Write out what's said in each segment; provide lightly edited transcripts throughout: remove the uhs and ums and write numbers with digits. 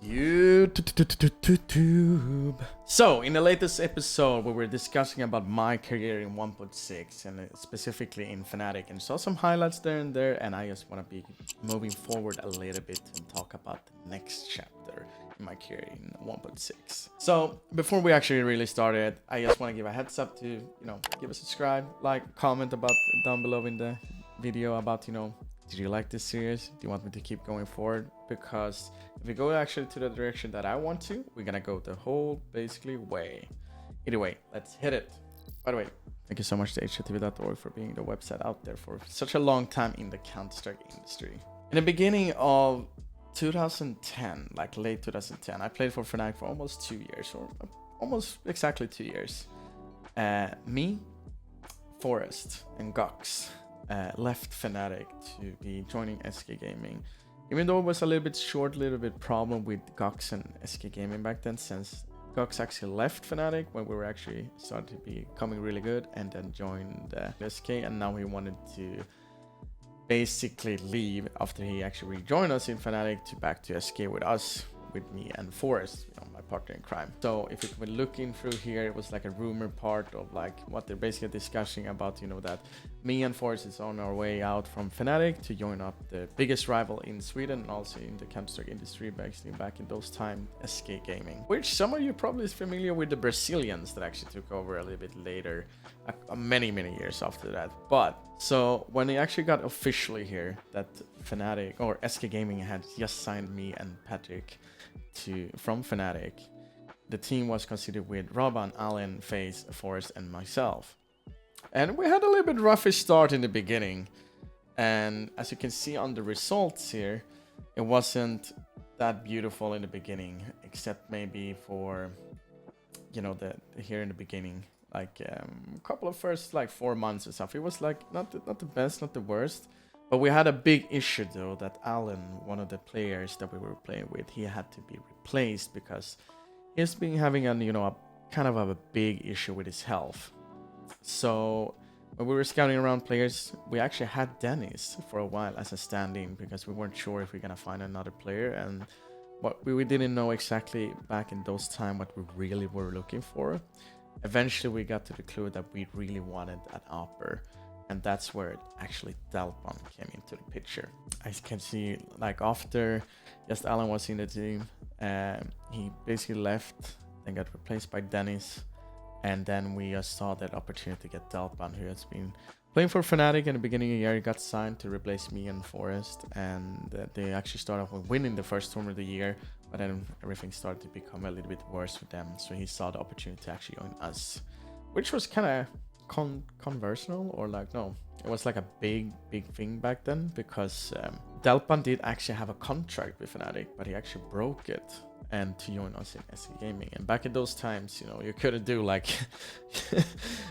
YouTube. So, in the latest episode, we were discussing about my career in 1.6 and specifically in Fnatic, and saw some highlights there and there. And I just want to be moving forward a little bit and talk about the next chapter in my career in 1.6. So, before we actually really started, I just want to give a heads up to give a subscribe, like, comment about down below in the video about did you like this series? Do you want me to keep going forward? Because if we go actually to the direction that I want to, we're gonna go the whole basically way. Anyway, let's hit it. By the way, thank you so much to GeTRiGhT for being the website out there for such a long time in the Counter-Strike industry. In the beginning of 2010, like late 2010, I played for Fnatic for almost 2 years, or almost exactly 2 years. Me, Forest, and Gox left Fnatic to be joining SK Gaming, even though it was a little bit problem with Gox and SK Gaming back then, since Gox actually left Fnatic when we were actually started to be becoming really good, and then joined SK, and now he wanted to basically leave after he actually rejoined us in Fnatic to back to SK with us, with me and Forest, my partner in crime. So if you were looking through here, it was like a rumor part of like what they're basically discussing about, that me and Forest is on our way out from Fnatic to join up the biggest rival in Sweden and also in the Counter-Strike industry, basically back in those time, SK Gaming, which some of you probably is familiar with, the Brazilians that actually took over a little bit later, many years after that. But so when it actually got officially here that Fnatic or SK Gaming had just signed me and Patrick from Fnatic, the team was considered with Robin, Allen, FaZe, Forest, and myself. And we had a little bit roughish start in the beginning. And as you can see on the results here, it wasn't that beautiful in the beginning, except maybe for, here in the beginning, like a couple of first like 4 months or something. It was like not the best, not the worst. But we had a big issue though, that Alan, one of the players that we were playing with, he had to be replaced because he's been having a kind of a big issue with his health. So when we were scouting around players, we actually had Dennis for a while as a stand-in because we weren't sure if we are gonna find another player, and what we didn't know exactly back in those time what we really were looking for. Eventually we got to the clue that we really wanted an upper. And that's where actually Delpon came into the picture. As you can see, like after just Alan was in the team, he basically left and got replaced by Dennis. And then we saw that opportunity to get Delpon, who has been playing for Fnatic in the beginning of the year. He got signed to replace me and Forest, and they actually started off with winning the first tournament of the year, but then everything started to become a little bit worse for them. So he saw the opportunity to actually join us, which was kind of conversational, or like, no, it was like a big thing back then, because Delpan did actually have a contract with Fnatic, but he actually broke it and to join us in SK Gaming. And back in those times, you couldn't do like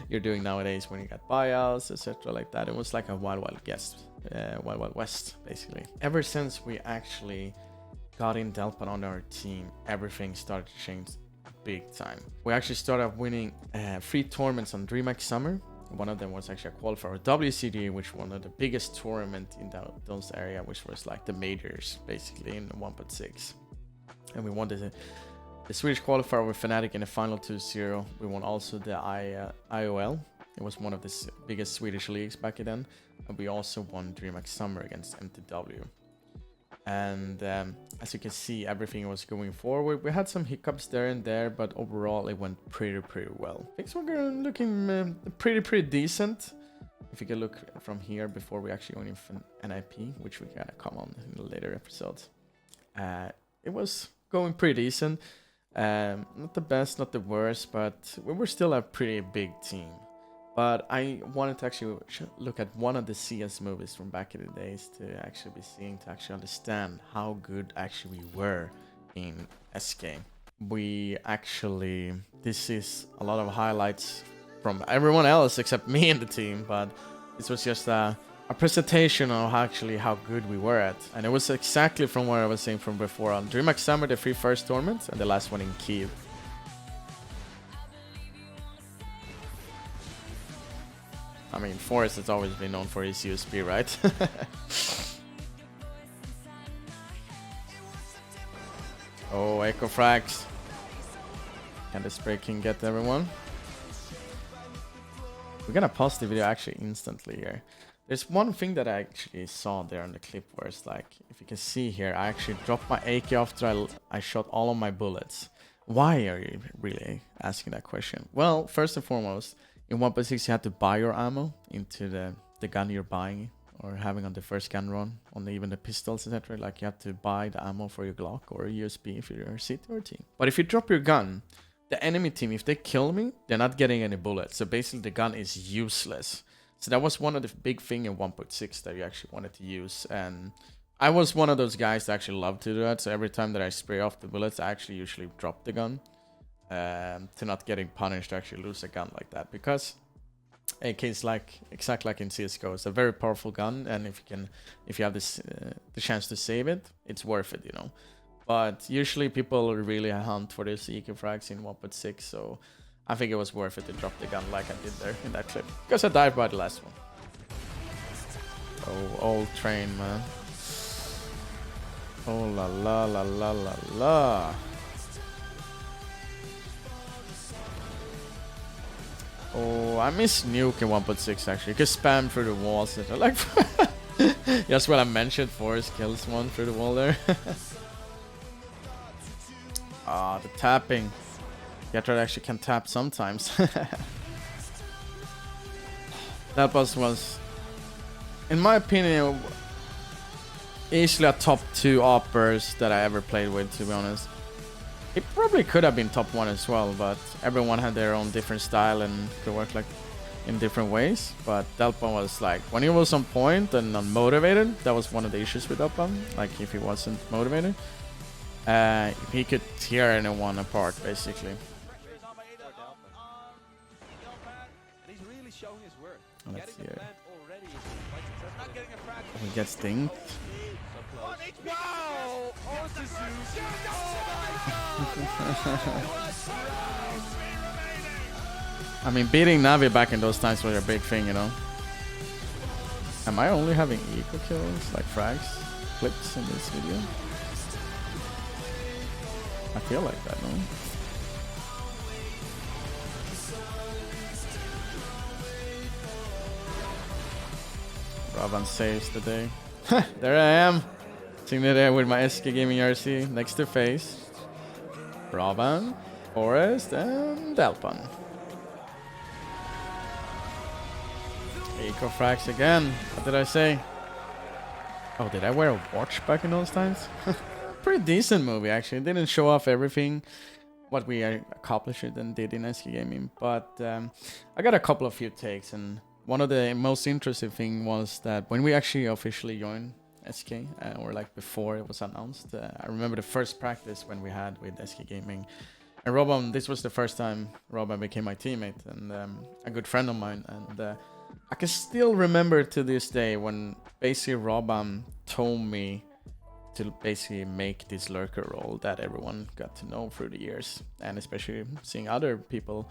you're doing nowadays when you got buyouts, etc. like that. It was like a wild west basically. Ever since we actually got in Delpan on our team, everything started to change big time. We actually started off winning 3 tournaments on DreamHack Summer. One of them was actually a qualifier of WCG, which was one of the biggest tournament in those area, which was like the majors basically in 1.6. And we won the Swedish qualifier with Fnatic in the final 2-0. We won also the IOL. It was one of the biggest Swedish leagues back then. And we also won DreamHack Summer against MTW. And as you can see, everything was going forward. We had some hiccups there and there, but overall it went pretty well. Things were looking pretty decent. If you can look from here before we actually went in NIP, which we gotta come on in the later episodes. It was going pretty decent. Not the best, not the worst, but we were still a pretty big team. But I wanted to actually look at one of the CS movies from back in the days to actually be seeing, to actually understand how good actually we were in SK. This is a lot of highlights from everyone else except me and the team, but this was just a presentation of how good we were at. And it was exactly from what I was saying from before on DreamHack Summer, the 3 first tournaments, and the last one in Kyiv. I mean, Forest has always been known for his USP, right? Oh, Echo Frags. Can the Spray King get everyone? We're gonna pause the video actually instantly here. There's one thing that I actually saw there in the clip where it's like, if you can see here, I actually dropped my AK after I shot all of my bullets. Why are you really asking that question? Well, first and foremost, in 1.6 you have to buy your ammo into the gun you're buying or having on the first gun run, on even the pistols, etc. Like you have to buy the ammo for your Glock or a USB if you're a city or team. But if you drop your gun, the enemy team, if they kill me, they're not getting any bullets. So basically the gun is useless. So that was one of the big thing in 1.6 that you actually wanted to use. And I was one of those guys that actually loved to do that. So every time that I spray off the bullets, I actually usually drop the gun to not getting punished to actually lose a gun like that. Because AK is like exactly like in CSGO. It's a very powerful gun, and if you have this the chance to save it, it's worth it, you know. But usually people really hunt for this eco frags in 1.6, so I think it was worth it to drop the gun like I did there in that clip. Because I died by the last one. Oh, old train, man. Oh la la la la la la. Oh, I miss nuke in 1.6 actually. You can spam through the walls. Like, that's what I mentioned. Forrest kills one through the wall there. Ah, the tapping. GeTRiGhT actually can tap sometimes. That was, in my opinion, easily a top 2 oppers that I ever played with, to be honest. It probably could have been top 1 as well, but everyone had their own different style and could work like in different ways. But Delpa was like, when he was on point and unmotivated, that was one of the issues with Delpa. Like if he wasn't motivated, he could tear anyone apart basically. Let's see here. We get stinged. Wow! I mean, beating Navi back in those times was a big thing, you know. Am I only having eco kills, like frags, clips in this video? I feel like that, no? Ravan saves the day. There I am, sitting there with my SK Gaming RC next to face. Ravan, Forest, and Delpan. Eco frags again. What did I say? Oh, did I wear a watch back in those times? Pretty decent movie actually. It didn't show off everything what we accomplished and did in SK Gaming, but I got a couple of few takes, and one of the most interesting thing was that when we actually officially joined SK, or like before it was announced, I remember the first practice when we had with SK Gaming, and Robin, this was the first time Robin became my teammate and a good friend of mine, and I can still remember to this day when basically Robin told me to basically make this lurker role that everyone got to know through the years, and especially seeing other people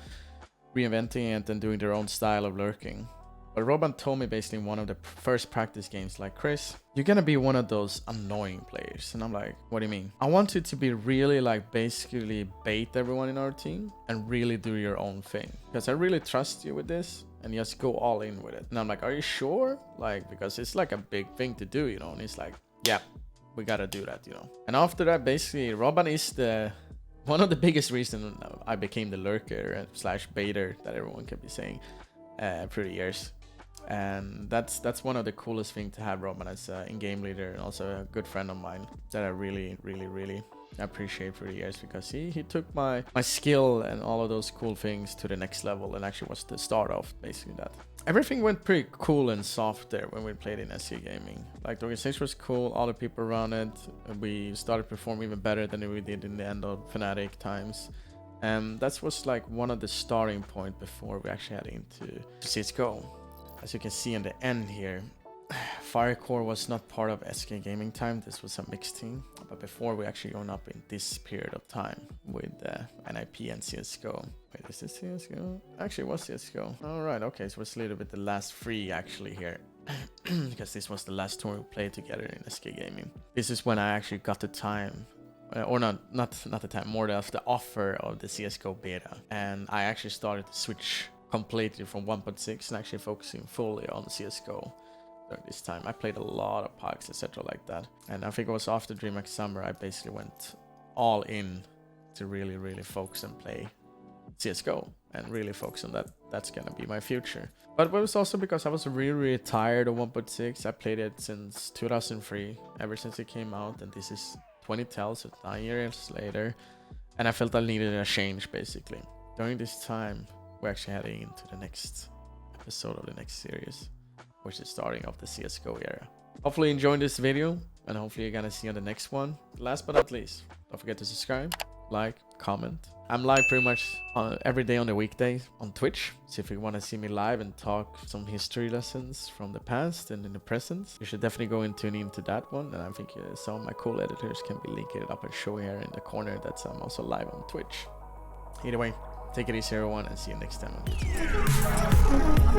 reinventing it and doing their own style of lurking. But Robin told me basically in one of the first practice games, like, Chris, you're gonna be one of those annoying players. And I'm like, what do you mean? I want you to be really like basically bait everyone in our team and really do your own thing, because I really trust you with this and just go all in with it. And I'm like, are you sure? Like, because it's like a big thing to do, you know. And he's like, yeah, we gotta do that, you know. And after that, basically Robin is the one of the biggest reasons I became the lurker slash baiter that everyone can be saying through the years. And that's one of the coolest things to have Robin as an in-game leader, and also a good friend of mine that I really appreciate for the years, because he took my skill and all of those cool things to the next level, and actually was the start of basically that. Everything went pretty cool and soft there when we played in SK Gaming. Like, the organization was cool, all the people around it. We started performing even better than we did in the end of Fnatic times. And that was like one of the starting point before we actually had into CSGO. As you can see in the end here, Firecore was not part of SK Gaming time. This was a mixed team. But before we actually own up in this period of time with NIP and CSGO. Wait, is this CSGO? Actually, it was CSGO. All right, okay, so it's a little bit the last three actually here. Because this was the last tour we played together in SK Gaming. This is when I actually got the time or not the time, more of the offer of the CSGO beta, and I actually started to switch completely from 1.6 and actually focusing fully on CSGO during this time. I played a lot of PUCs, etc. like that, and I think it was after DreamHack Summer I basically went all in to really focus and play CSGO and really focus on that. That's gonna be my future. But it was also because I was really tired of 1.6. I played it since 2003, ever since it came out, and this is 2012, so 9 years later, and I felt I needed a change basically. During this time, we're actually heading into the next episode of the next series, which is starting off the CSGO era. Hopefully you enjoyed this video, and hopefully you're gonna see on the next one. Last but not least, don't forget to subscribe, like, comment. I'm live pretty much every day on the weekdays on Twitch, so if you want to see me live and talk some history lessons from the past and in the present, you should definitely go and tune into that one. And I think some of my cool editors can be linked up and show here in the corner that I'm also live on Twitch. Either way, take it easy everyone, and see you next time on YouTube.